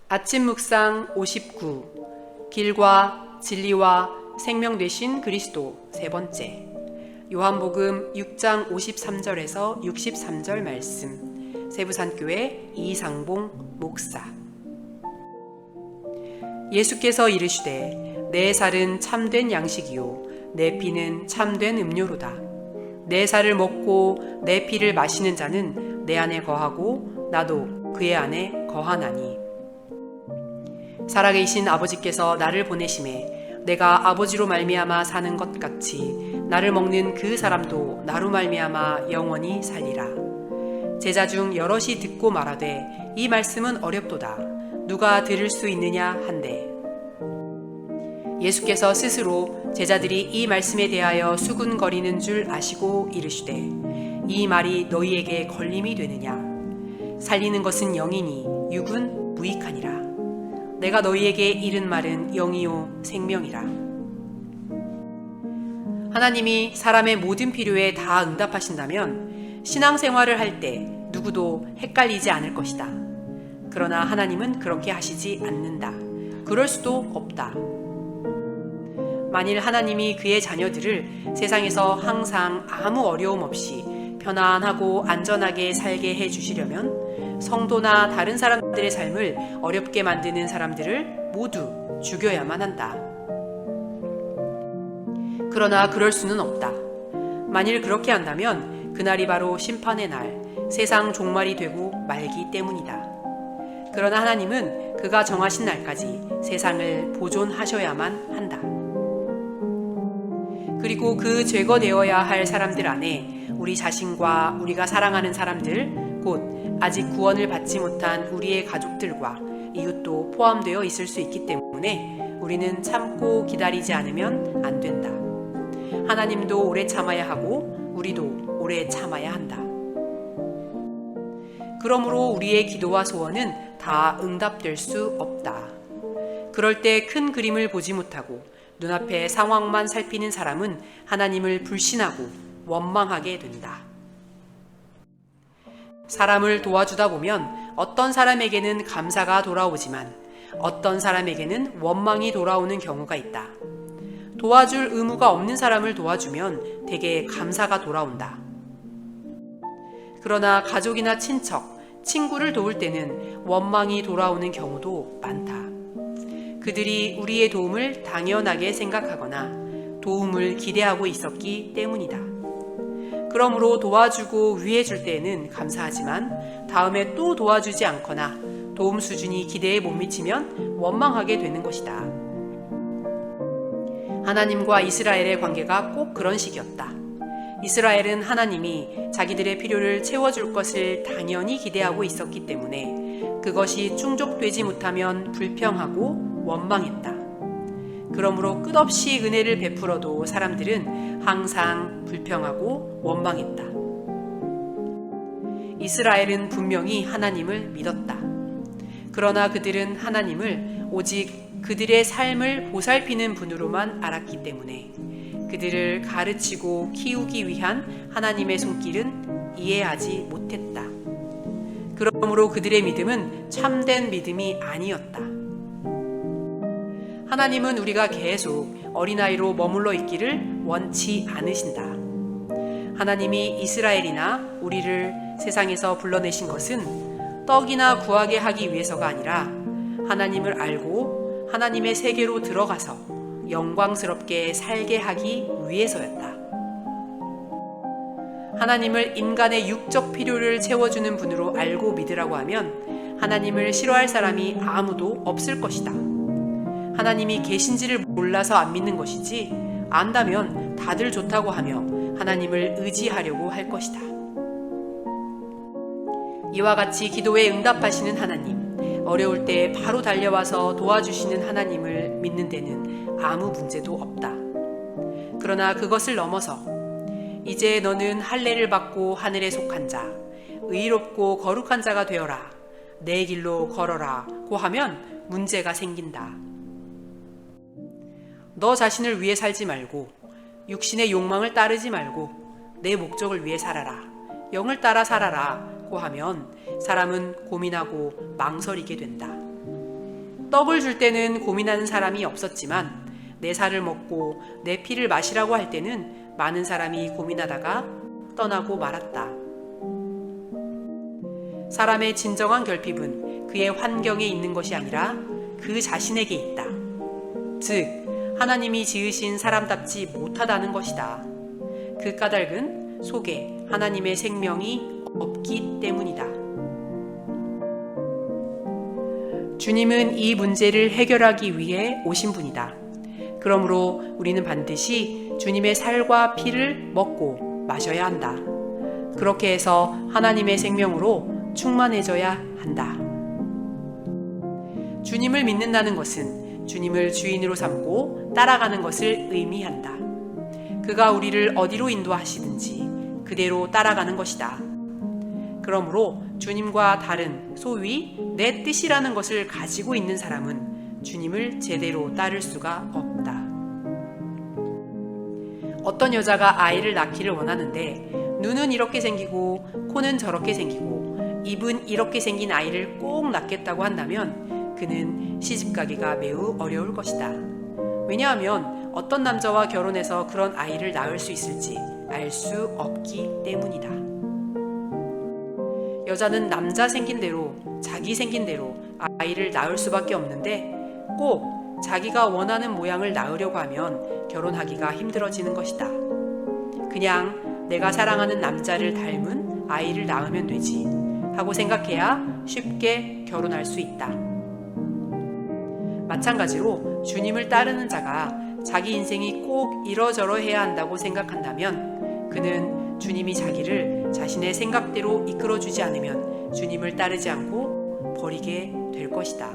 아침 묵상 59. 길과 진리와 생명 되신 그리스도 세 번째. 요한복음 6장 53절에서 63절 말씀. 세부산교회 이상봉 목사. 예수께서 이르시되 내 살은 참된 양식이요 내 피는 참된 음료로다. 내 살을 먹고 내 피를 마시는 자는 내 안에 거하고 나도 그의 안에 거하나니. 살아계신 아버지께서 나를 보내심에 내가 아버지로 말미암아 사는 것 같이 나를 먹는 그 사람도 나로 말미암아 영원히 살리라. 제자 중 여럿이 듣고 말하되 이 말씀은 어렵도다. 누가 들을 수 있느냐 한대. 예수께서 스스로 제자들이 이 말씀에 대하여 수군거리는 줄 아시고 이르시되 이 말이 너희에게 걸림이 되느냐. 살리는 것은 영이니 육은 무익하니라. 내가 너희에게 이른 말은 영이요 생명이라. 하나님이 사람의 모든 필요에 다 응답하신다면 신앙생활을 할 때 누구도 헷갈리지 않을 것이다. 그러나 하나님은 그렇게 하시지 않는다. 그럴 수도 없다. 만일 하나님이 그의 자녀들을 세상에서 항상 아무 어려움 없이 편안하고 안전하게 살게 해주시려면 성도나 다른 사람들의 삶을 어렵게 만드는 사람들을 모두 죽여야만 한다. 그러나 그럴 수는 없다. 만일 그렇게 한다면 그날이 바로 심판의 날, 세상 종말이 되고 말기 때문이다. 그러나 하나님은 그가 정하신 날까지 세상을 보존하셔야만 한다. 그리고 그 제거되어야 할 사람들 안에 우리 자신과 우리가 사랑하는 사람들, 곧 아직 구원을 받지 못한 우리의 가족들과 이웃도 포함되어 있을 수 있기 때문에 우리는 참고 기다리지 않으면 안 된다. 하나님도 오래 참아야 하고 우리도 오래 참아야 한다. 그러므로 우리의 기도와 소원은 다 응답될 수 없다. 그럴 때 큰 그림을 보지 못하고 눈앞의 상황만 살피는 사람은 하나님을 불신하고 원망하게 된다. 사람을 도와주다 보면 어떤 사람에게는 감사가 돌아오지만 어떤 사람에게는 원망이 돌아오는 경우가 있다. 도와줄 의무가 없는 사람을 도와주면 대개 감사가 돌아온다. 그러나 가족이나 친척, 친구를 도울 때는 원망이 돌아오는 경우도 많다. 그들이 우리의 도움을 당연하게 생각하거나 도움을 기대하고 있었기 때문이다. 그러므로 도와주고 위해줄 때에는 감사하지만 다음에 또 도와주지 않거나 도움 수준이 기대에 못 미치면 원망하게 되는 것이다. 하나님과 이스라엘의 관계가 꼭 그런 식이었다. 이스라엘은 하나님이 자기들의 필요를 채워줄 것을 당연히 기대하고 있었기 때문에 그것이 충족되지 못하면 불평하고 원망했다. 그러므로 끝없이 은혜를 베풀어도 사람들은 항상 불평하고 원망했다. 이스라엘은 분명히 하나님을 믿었다. 그러나 그들은 하나님을 오직 그들의 삶을 보살피는 분으로만 알았기 때문에 그들을 가르치고 키우기 위한 하나님의 손길은 이해하지 못했다. 그러므로 그들의 믿음은 참된 믿음이 아니었다. 하나님은 우리가 계속 어린아이로 머물러 있기를 원치 않으신다. 하나님이 이스라엘이나 우리를 세상에서 불러내신 것은 떡이나 구하게 하기 위해서가 아니라 하나님을 알고 하나님의 세계로 들어가서 영광스럽게 살게 하기 위해서였다. 하나님을 인간의 육적 필요를 채워주는 분으로 알고 믿으라고 하면 하나님을 싫어할 사람이 아무도 없을 것이다. 하나님이 계신지를 몰라서 안 믿는 것이지 안다면 다들 좋다고 하며 하나님을 의지하려고 할 것이다. 이와 같이 기도에 응답하시는 하나님, 어려울 때 바로 달려와서 도와주시는 하나님을 믿는 데는 아무 문제도 없다. 그러나 그것을 넘어서 이제 너는 할례를 받고 하늘에 속한 자, 의롭고 거룩한 자가 되어라, 내 길로 걸어라 고 하면 문제가 생긴다. 너 자신을 위해 살지 말고 육신의 욕망을 따르지 말고 내 목적을 위해 살아라, 영을 따라 살아라 고 하면 사람은 고민하고 망설이게 된다. 떡을 줄 때는 고민하는 사람이 없었지만 내 살을 먹고 내 피를 마시라고 할 때는 많은 사람이 고민하다가 떠나고 말았다. 사람의 진정한 결핍은 그의 환경에 있는 것이 아니라 그 자신에게 있다. 즉, 하나님이 지으신 사람답지 못하다는 것이다. 그 까닭은 속에 하나님의 생명이 없기 때문이다. 주님은 이 문제를 해결하기 위해 오신 분이다. 그러므로 우리는 반드시 주님의 살과 피를 먹고 마셔야 한다. 그렇게 해서 하나님의 생명으로 충만해져야 한다. 주님을 믿는다는 것은 주님을 주인으로 삼고 따라가는 것을 의미한다. 그가 우리를 어디로 인도하시든지 그대로 따라가는 것이다. 그러므로 주님과 다른 소위 내 뜻이라는 것을 가지고 있는 사람은 주님을 제대로 따를 수가 없다. 어떤 여자가 아이를 낳기를 원하는데 눈은 이렇게 생기고 코는 저렇게 생기고 입은 이렇게 생긴 아이를 꼭 낳겠다고 한다면 그는 시집가기가 매우 어려울 것이다. 왜냐하면 어떤 남자와 결혼해서 그런 아이를 낳을 수 있을지 알 수 없기 때문이다. 여자는 남자 생긴 대로 자기 생긴 대로 아이를 낳을 수밖에 없는데 꼭 자기가 원하는 모양을 낳으려고 하면 결혼하기가 힘들어지는 것이다. 그냥 내가 사랑하는 남자를 닮은 아이를 낳으면 되지 하고 생각해야 쉽게 결혼할 수 있다. 마찬가지로 주님을 따르는 자가 자기 인생이 꼭 이러저러해야 한다고 생각한다면 그는 주님이 자기를 자신의 생각대로 이끌어주지 않으면 주님을 따르지 않고 버리게 될 것이다.